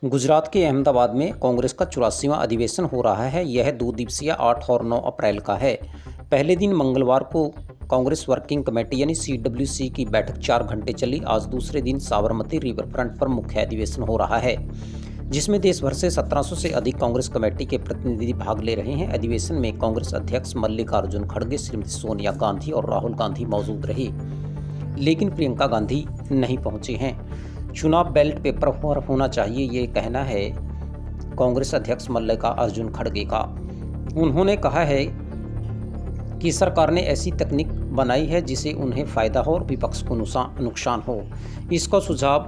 गुजरात के अहमदाबाद में कांग्रेस का 84वां अधिवेशन हो रहा है। यह 2 दिवसीय 8 और 9 अप्रैल का है। पहले दिन मंगलवार को कांग्रेस वर्किंग कमेटी यानी CWC की बैठक 4 घंटे चली। आज दूसरे दिन साबरमती रिवर फ्रंट पर मुख्य अधिवेशन हो रहा है, जिसमें देश भर से 1700 से अधिक कांग्रेस कमेटी के प्रतिनिधि भाग ले रहे हैं। अधिवेशन में कांग्रेस अध्यक्ष मल्लिकार्जुन खड़गे, श्रीमती सोनिया गांधी और राहुल गांधी मौजूद रहे, लेकिन प्रियंका गांधी नहीं पहुंचे हैं। चुनाव बैलेट पेपर पर होना चाहिए, ये कहना है कांग्रेस अध्यक्ष मल्लिकार्जुन खड़गे का। उन्होंने कहा है कि सरकार ने ऐसी तकनीक बनाई है जिससे उन्हें फ़ायदा हो और विपक्ष को नुकसान हो। इसका सुझाव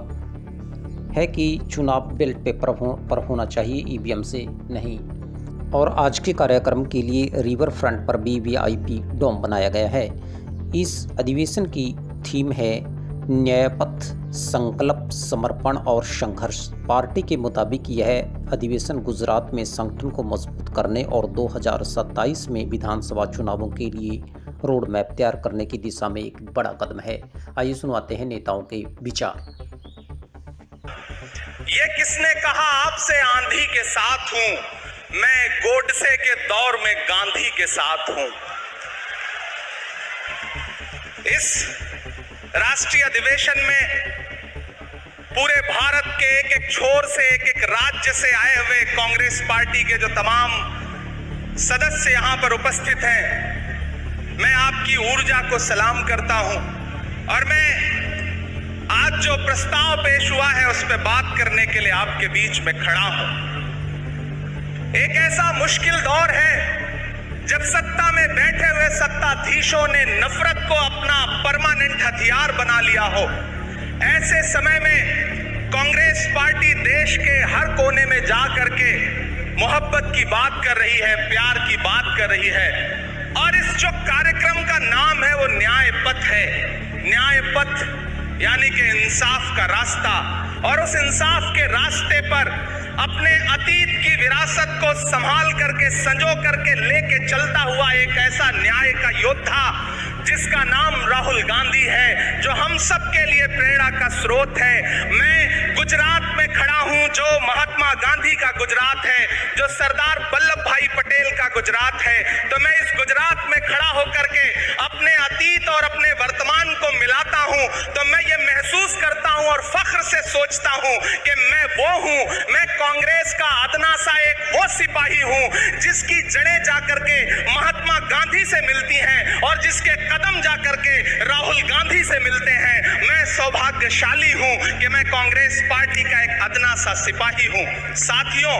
है कि चुनाव बैलेट पेपर पर होना चाहिए, EVM से नहीं। और आज के कार्यक्रम के लिए रिवर फ्रंट पर VIP डोम बनाया गया है। इस अधिवेशन की थीम है न्यायपथ, संकल्प, समर्पण और संघर्ष। पार्टी के मुताबिक यह अधिवेशन गुजरात में संगठन को मजबूत करने और 2027 में विधानसभा चुनावों के लिए रोड मैप तैयार करने की दिशा में एक बड़ा कदम है। आइए सुनवाते हैं नेताओं के विचार। ये किसने कहा आपसे आंधी के साथ हूं, मैं गोडसे के दौर में गांधी के साथ हूं। इस राष्ट्रीय अधिवेशन में पूरे भारत के एक एक छोर से, एक एक राज्य से आए हुए कांग्रेस पार्टी के जो तमाम सदस्य यहां पर उपस्थित हैं, मैं आपकी ऊर्जा को सलाम करता हूं। और मैं आज जो प्रस्ताव पेश हुआ है उस पर बात करने के लिए आपके बीच में खड़ा हूं। एक ऐसा मुश्किल दौर है जब सत्ता में बैठे हुए सत्ताधीशों ने नफरत को अपना परमानेंट हथियार बना लिया हो। ऐसे समय में कांग्रेस पार्टी देश के हर कोने में जा करके मोहब्बत की बात कर रही है, प्यार की बात कर रही है। और इस जो कार्यक्रम का नाम है वो न्याय पथ है। न्याय पथ यानी कि इंसाफ का रास्ता। और उस इंसाफ के रास्ते पर अपने अतीत की विरासत को संभाल करके, संजो करके लेके चलता हुआ एक ऐसा न्याय का योद्धा जिसका नाम राहुल गांधी है, जो हम सब के लिए प्रेरणा का स्रोत है। मैं गुजरात में खड़ा हूं, जो महात्मा गांधी का गुजरात है, जो सरदार वल्लभ भाई पटेल का गुजरात है। तो मैं इस गुजरात में खड़ा होकर के अपने अतीत और अपने वर्तमान को मिलाता हूं, तो मैं ये महसूस करता हूं और फख्र से सोचता हूं कि मैं वो हूं, मैं कांग्रेस का अदना सा एक वो सिपाही हूं जिसकी जड़ें जाकर के महात्मा गांधी से मिलती हैं और जिसके कदम जाकर के राहुल गांधी से मिलते हैं। मैं सौभाग्यशाली हूं कि मैं कांग्रेस पार्टी का एक अदना सा सिपाही हूं। साथियों,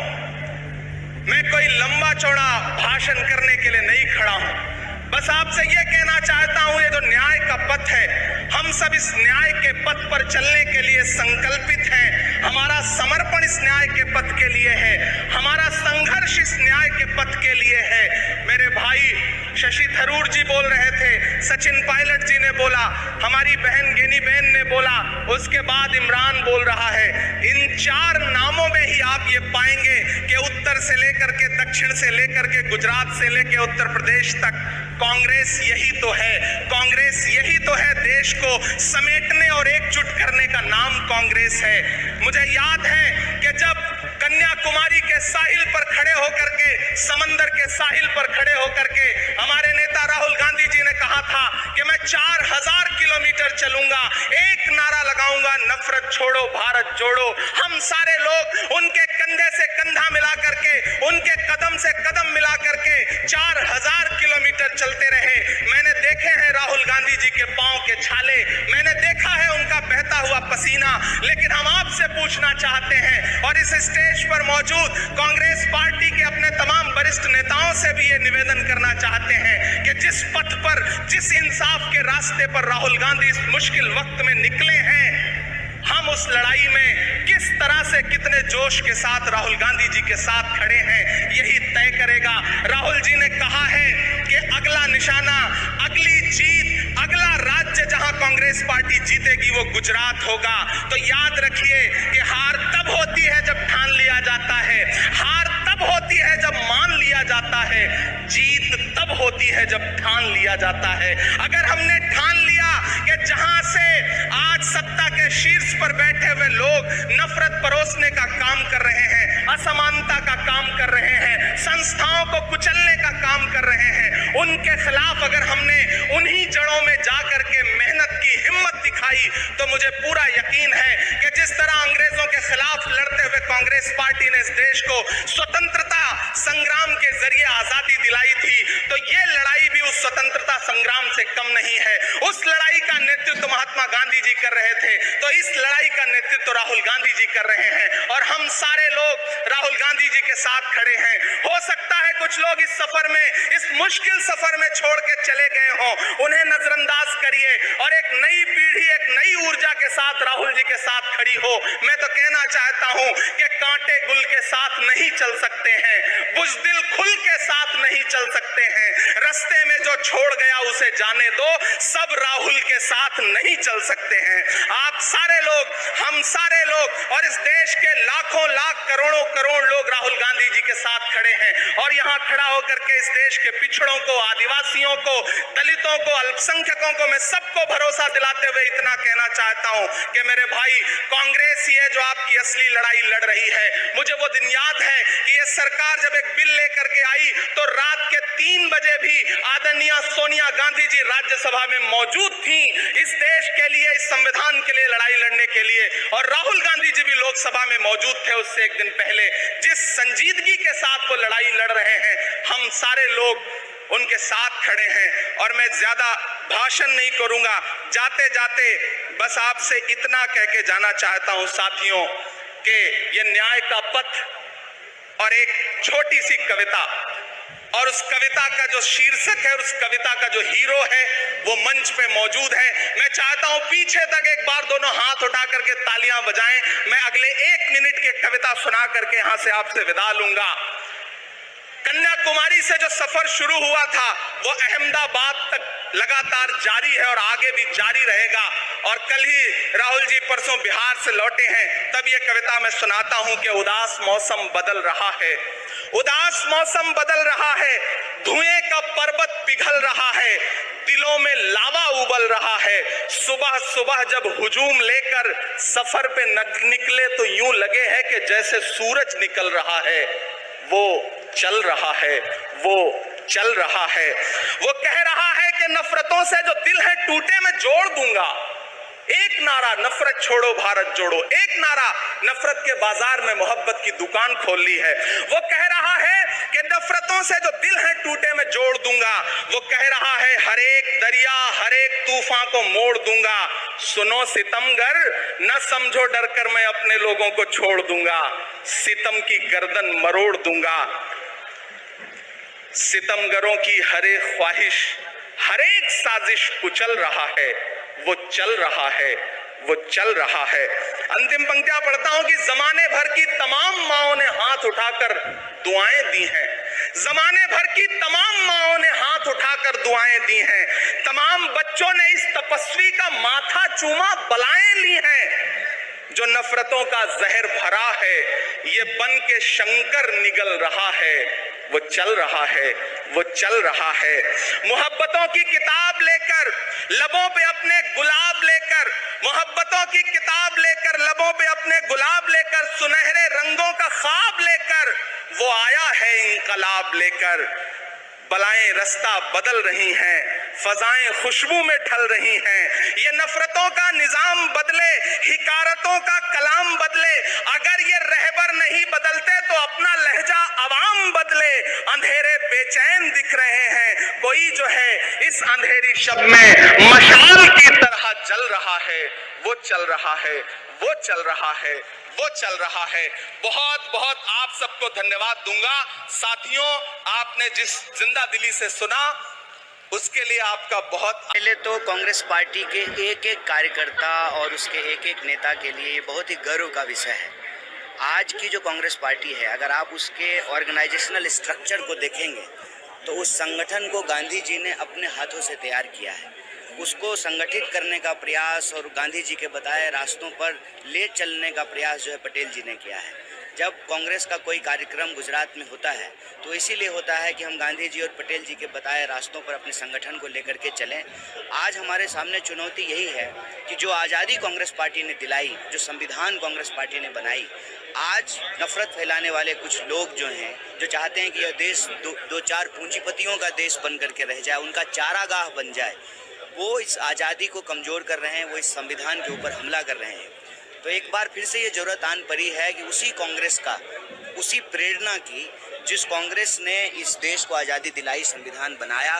मैं कोई लंबा चौड़ा भाषण करने के लिए नहीं खड़ा हूं। बस आपसे यह कहना चाहता हूं, ये जो न्याय का पथ है, हम सब इस न्याय के पथ पर चलने के लिए संकल्पित हैं। हमारा समर्पण इस न्याय के पथ के लिए है, हमारा संघर्ष इस न्याय के पथ के लिए है। मेरे भाई शशि थरूर जी बोल रहे थे, सचिन पायलट जी ने बोला, हमारी बहन गेनी बहन ने बोला, उसके बाद इमरान बोल रहा है। इन 4 नामों में ही आप ये पाएंगे कि उत्तर से लेकर के, दक्षिण से लेकर के, गुजरात से लेकर उत्तर प्रदेश तक कांग्रेस यही तो है। कांग्रेस यही तो है, देश को समेटने और एकजुट करने का नाम कांग्रेस है। मुझे याद है कि जब कन्याकुमारी के साहिल पर खड़े होकर के, समंदर के साहिल पर खड़े होकर के हमारे नेता राहुल गांधी जी ने कहा था कि मैं 4000 किलोमीटर चलूंगा, एक नारा लगाऊंगा, नफरत छोड़ो भारत जोड़ो। हम सारे लोग उनके कंधे से कंधा मिला करके, उनके कदम से कदम मिला करके 4000 किलोमीटर चलते रहे। मैंने देखे हैं राहुल गांधी जी के पांव के छाले, मैंने देखा है उनका बहता हुआ पसीना। लेकिन हम आपसे पूछना चाहते हैं और इस स्टेज पर मौजूद कांग्रेस पार्टी के अपने तमाम वरिष्ठ नेताओं से भी ये निवेदन करना चाहते हैं कि जिस पथ पर, जिस इंसाफ के रास्ते पर राहुल गांधी इस मुश्किल वक्त में निकले हैं, हम उस लड़ाई में किस तरह से, कितने जोश के साथ राहुल गांधी जी के साथ खड़े हैं, यही तय करेगा। राहुल जी ने कहा है कि अगला निशाना, अगली जीत, अगला राज्य जहां कांग्रेस पार्टी जीतेगी वो गुजरात होगा। तो याद रखिए कि हार तब होती है जब ठान लिया जाता है, हार तब होती है जब मान लिया जाता है, जीत तब होती है जब ठान लिया जाता है। अगर हमने ठान लिया कि जहां से आज सत्ता के शीर्ष पर बैठे हुए लोग नफरत परोसने का काम कर रहे काम कर रहे हैं, संस्थाओं को कुचलने का काम कर रहे हैं, उनके खिलाफ अगर हमने उन्हीं जड़ों में जाकर के मेहनत की, हिम्मत दिखाई, तो मुझे पूरा यकीन है कि जिस तरह अंग्रेजों के खिलाफ लड़ते हुए कांग्रेस पार्टी ने इस देश को स्वतंत्रता संग्राम के जरिए आजादी दिलाई थी, तो ये लड़ाई भी उस स्वतंत्रता संग्राम से कम नहीं है। उस लड़ाई का नेतृत्व महात्मा गांधी जी कर रहे थे, तो इस लड़ाई का नेतृत्व राहुल गांधी जी कर रहे हैं और हम सारे लोग राहुल गांधी जी के साथ खड़े हैं। हो सकता है कुछ लोग इस सफर में, इस मुश्किल सफर में छोड़ के चले गए हों, उन्हें नजरअंदाज करिए और एक नई पीढ़ी, एक नई ऊर्जा के साथ राहुल जी के साथ खड़ी हो। मैं तो कहना चाहता हूं कि कांटे गुल के साथ नहीं चल सकते हैं, बुज़दिल खुल के साथ नहीं चल सकते हैं, रास्ते में जो छोड़ गया उसे जाने दो, सब राहुल के साथ नहीं चल सकते हैं। आप सारे लोग, हम सारे लोग और इस देश के लाखों लाख करोड़ों करोड़ लोग राहुल गांधी जी के साथ खड़े हैं और यहां खड़ा होकर के इस देश के पिछड़ों को, आदिवासियों को, दलितों को, अल्पसंख्यकों को मैं सबको भरोसा दिलाते हुए इतना कहना चाहता हूं कि मेरे भाई, कांग्रेस ही है जो आपकी असली लड़ाई लड़ रही है। मुझे वो दिन याद है कि ये सरकार जब एक बिल लेकर के आई तो रात के 3 बजे भी आदरणीय सोनिया गांधी जी राज्यसभा में मौजूद थी इस देश के लिए, इस संविधान के लिए लड़ाई लड़ने के लिए, और राहुल गांधी जी भी लोकसभा में मौजूद थे उससे एक दिन पहले। जिस संजीदगी के साथ वो लड़ाई लड़ रहे हैं, हम सारे लोग उनके साथ खड़े हैं। और मैं ज्यादा भाषण नहीं करूंगा, जाते जाते बस आपसे इतना कह के जाना चाहता हूं साथियों कि ये न्याय का पथ और एक छोटी सी कविता, और उस कविता का जो शीर्षक है, उस कविता का जो हीरो है वो मंच पे मौजूद है। मैं चाहता हूं पीछे तक एक बार दोनों हाथ उठा करके तालियां बजाएं। मैं अगले 1 मिनट की कविता सुना करके यहां से आपसे विदा लूंगा। कन्याकुमारी से जो सफर शुरू हुआ था वो अहमदाबाद तक लगातार जारी है और आगे भी जारी रहेगा। और कल ही राहुल जी परसों बिहार से लौटे हैं, तब ये कविता मैं सुनाता हूं कि उदास मौसम बदल रहा है, उदास मौसम बदल रहा है, धुएं का पर्वत पिघल रहा है, दिलों में लावा उबल रहा है। सुबह सुबह जब हुजूम लेकर सफर पे निकले तो यूं लगे है कि जैसे सूरज निकल रहा है। वो चल रहा है, वो चल रहा है। वो कह रहा है कि नफरतों से जो दिल है टूटे मैं जोड़ दूंगा। एक नारा नफरत छोड़ो भारत जोड़ो, एक नारा नफरत के बाजार में मोहब्बत की दुकान खोल ली है। वो कह रहा है कि नफरतों से जो दिल है टूटे मैं जोड़ दूंगा। वो कह रहा है हर एक दरिया, हर एक तूफान को मोड़ दूंगा। सुनो सितमगर, न समझो डर कर मैं अपने लोगों को छोड़ दूंगा। सितम की गर्दन मरोड़ दूंगा। सितमगरों की हर एक ख्वाहिश, हर एक साजिश कुचल रहा है। वो चल रहा है, वो चल रहा है। अंतिम पंक्तियां पढ़ता हूं कि जमाने भर की तमाम माओं ने हाथ उठाकर दुआएं दी हैं। जमाने भर की तमाम माओं ने हाथ उठाकर दुआएं दी हैं। तमाम बच्चों ने इस तपस्वी का माथा चूमा, बलाएं ली हैं। जो नफरतों का जहर भरा है, ये बन के शंकर निगल रहा है। वो चल रहा है, वो चल रहा है। मोहब्बतों की किताब लेकर, लबों पे अपने गुलाब लेकर, मोहब्बतों की किताब लेकर, लबों पे अपने गुलाब लेकर, सुनहरे रंगों का ख्वाब लेकर वो आया है इंकलाब लेकर। बलाएं रास्ता बदल रही हैं, फजाएं खुशबू में ढल रही हैं। ये नफरतों का निजाम बदले, हिकारतों का कलाम बदले। अगर ये रहबर नहीं बदलते तो अपना लहजा अवाम बदले। अंधेरे बेचैन दिख रहे हैं, कोई जो है इस अंधेरी शब में मशाल की तरह जल रहा है। वो चल रहा है, वो चल रहा है, वो चल रहा है। बहुत बहुत आप सबको धन्यवाद दूंगा। साथियों, आपने जिस जिंदा दिली से सुना उसके लिए आपका बहुत। पहले तो कांग्रेस पार्टी के एक एक कार्यकर्ता और उसके एक एक नेता के लिए ये बहुत ही गर्व का विषय है। आज की जो कांग्रेस पार्टी है, अगर आप उसके ऑर्गेनाइजेशनल स्ट्रक्चर को देखेंगे तो उस संगठन को गांधी जी ने अपने हाथों से तैयार किया है। उसको संगठित करने का प्रयास और गांधी जी के बताए रास्तों पर ले चलने का प्रयास जो है पटेल जी ने किया है। जब कांग्रेस का कोई कार्यक्रम गुजरात में होता है तो इसीलिए होता है कि हम गांधी जी और पटेल जी के बताए रास्तों पर अपने संगठन को लेकर के चलें। आज हमारे सामने चुनौती यही है कि जो आज़ादी कांग्रेस पार्टी ने दिलाई, जो संविधान कांग्रेस पार्टी ने बनाई, आज नफरत फैलाने वाले कुछ लोग जो हैं, जो चाहते हैं कि यह देश दो चार पूंजीपतियों का देश बन करके रह जाए, उनका चारागाह बन जाए, वो इस आज़ादी को कमज़ोर कर रहे हैं, वो इस संविधान के ऊपर हमला कर रहे हैं। तो एक बार फिर से ये ज़रूरत आन पड़ी है कि उसी कांग्रेस का, उसी प्रेरणा की जिस कांग्रेस ने इस देश को आज़ादी दिलाई, संविधान बनाया,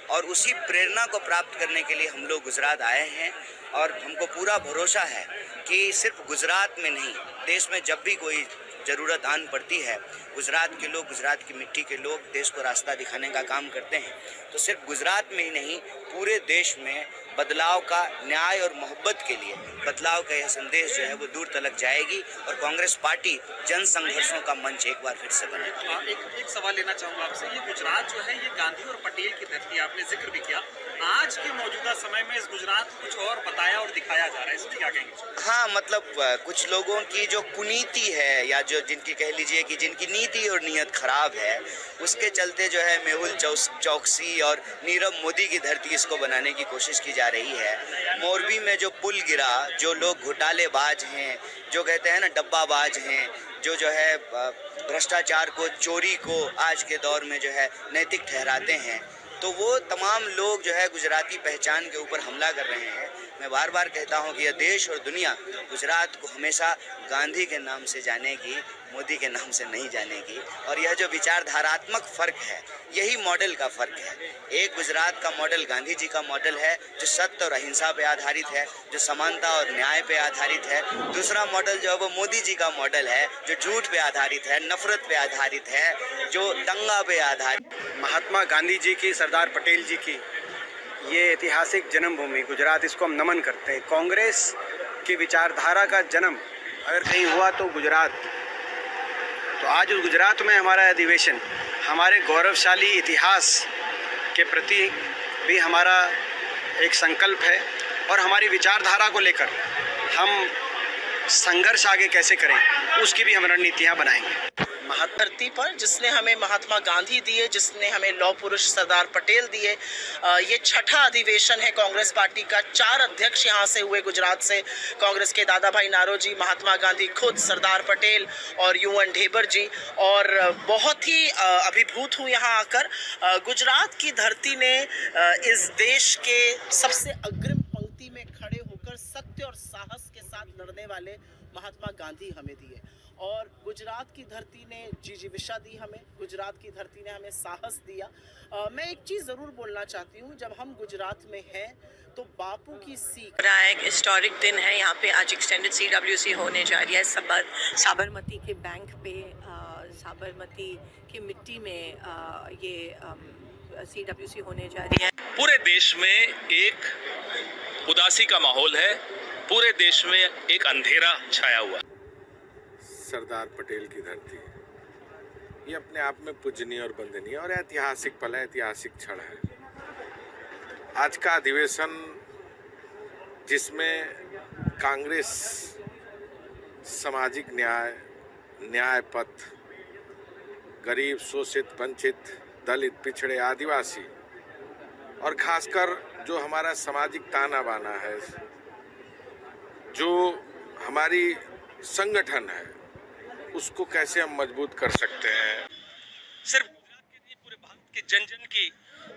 और उसी प्रेरणा को प्राप्त करने के लिए हम लोग गुजरात आए हैं। और हमको पूरा भरोसा है कि सिर्फ गुजरात में नहीं, देश में जब भी कोई ज़रूरत आन पड़ती है, गुजरात के लोग, गुजरात की मिट्टी के लोग देश को रास्ता दिखाने का काम करते हैं। तो सिर्फ गुजरात में ही नहीं, पूरे देश में बदलाव का, न्याय और मोहब्बत के लिए बदलाव का यह संदेश जो है वो दूर तलक जाएगी और कांग्रेस पार्टी जन संघर्षों का मंच एक बार फिर से बनेगा। एक सवाल लेना चाहूँगा आपसे। ये गुजरात जो है, ये गांधी और पटेल की धरती, आपने जिक्र भी किया। आज के मौजूदा समय में इस गुजरात को कुछ और बताया और दिखाया जा रहा है, इसमें क्या कहेंगे? हाँ, मतलब कुछ लोगों की जो कुनीति है, या जो जिनकी कह लीजिए कि जिनकी नीति और नीयत खराब है, उसके चलते जो है मेहुल चौकसी और नीरव मोदी की धरती इसको बनाने की कोशिश की जा रही है। मोरबी में जो पुल गिरा, जो लोग घोटालेबाज हैं, जो कहते हैं ना डब्बाबाज हैं, जो है भ्रष्टाचार को, चोरी को आज के दौर में जो है नैतिक ठहराते हैं, तो वो तमाम लोग जो है गुजराती पहचान के ऊपर हमला कर रहे हैं। मैं बार बार कहता हूं कि यह देश और दुनिया गुजरात को हमेशा गांधी के नाम से जानेगी, मोदी के नाम से नहीं जानेगी। और यह जो विचारधारात्मक फ़र्क है, यही मॉडल का फ़र्क है। एक गुजरात का मॉडल गांधी जी का मॉडल है, जो सत्य और अहिंसा पे आधारित है, जो समानता और न्याय पे आधारित है। दूसरा मॉडल जो है वो मोदी जी का मॉडल है, जो झूठ पे आधारित है, नफरत पे आधारित है, जो दंगा पे आधारित। महात्मा गांधी जी की, सरदार पटेल जी की ये ऐतिहासिक जन्मभूमि गुजरात, इसको हम नमन करते हैं। कांग्रेस की विचारधारा का जन्म अगर कहीं हुआ तो गुजरात। तो आज उस गुजरात में हमारा अधिवेशन हमारे गौरवशाली इतिहास के प्रति भी हमारा एक संकल्प है, और हमारी विचारधारा को लेकर हम संघर्ष आगे कैसे करें उसकी भी हम रणनीतियाँ बनाएंगे। धरती पर जिसने हमें महात्मा गांधी दिए, जिसने हमें लौह पुरुष सरदार पटेल दिए, ये छठा अधिवेशन है कांग्रेस पार्टी का। 4 अध्यक्ष यहाँ से हुए गुजरात से, कांग्रेस के दादा भाई नारोजी, महात्मा गांधी खुद, सरदार पटेल और यूएन ढेबर जी। और बहुत ही अभिभूत हूँ यहाँ आकर। गुजरात की धरती ने इस देश के सबसे अग्रिम पंक्ति में खड़े होकर सत्य और साहस के साथ लड़ने वाले महात्मा गांधी हमें दिए। और गुजरात की धरती ने जिजीविषा दी हमें, गुजरात की धरती ने हमें साहस दिया। मैं एक चीज़ ज़रूर बोलना चाहती हूँ, जब हम गुजरात में हैं तो बापू की सीख रहा है। एक हिस्टोरिक दिन है यहाँ पे। आज एक्सटेंडेड CWC होने जा रही है साबरमती के बैंक पे, साबरमती की मिट्टी में ये CWC होने जा रही है। पूरे देश में एक उदासी का माहौल है, पूरे देश में एक अंधेरा छाया हुआ। सरदार पटेल की धरती ये अपने आप में पूजनीय और वंदनीय और ऐतिहासिक पल है, ऐतिहासिक क्षण है। आज का अधिवेशन जिसमें कांग्रेस सामाजिक न्याय, न्याय पथ, गरीब, शोषित, वंचित, दलित, पिछड़े, आदिवासी और खासकर जो हमारा सामाजिक ताना बाना है, जो हमारी संगठन है, उसको कैसे हम मजबूत कर सकते हैं। सिर्फ गुजरात के नहीं, पूरे भारत के जन जन की,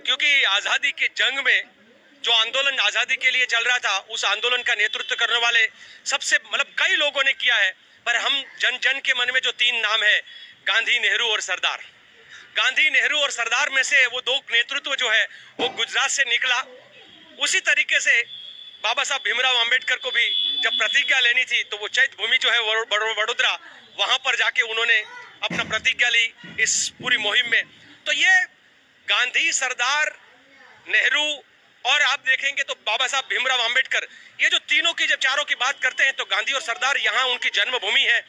क्योंकि आज़ादी के जंग में जो आंदोलन आज़ादी के लिए चल रहा था, उस आंदोलन का नेतृत्व करने वाले सबसे कई लोगों ने किया है। पर हम जन जन के मन में जो 3 नाम है, गांधी, नेहरू और सरदार, गांधी, नेहरू और सरदार में से वो 2 नेतृत्व जो है वो गुजरात से निकला। उसी तरीके से बाबा साहब भीमराव अंबेडकर को भी जब प्रतिज्ञा लेनी थी तो वो चैत्य भूमि जो है वडोदरा, वहां पर जाके उन्होंने अपना प्रतिज्ञा ली इस पूरी मुहिम में। तो ये गांधी, सरदार, नेहरू और आप देखेंगे तो बाबा साहब भीमराव अंबेडकर, ये जो तीनों की जब चारों की बात करते हैं तो गांधी और सरदार यहाँ उनकी जन्मभूमि है।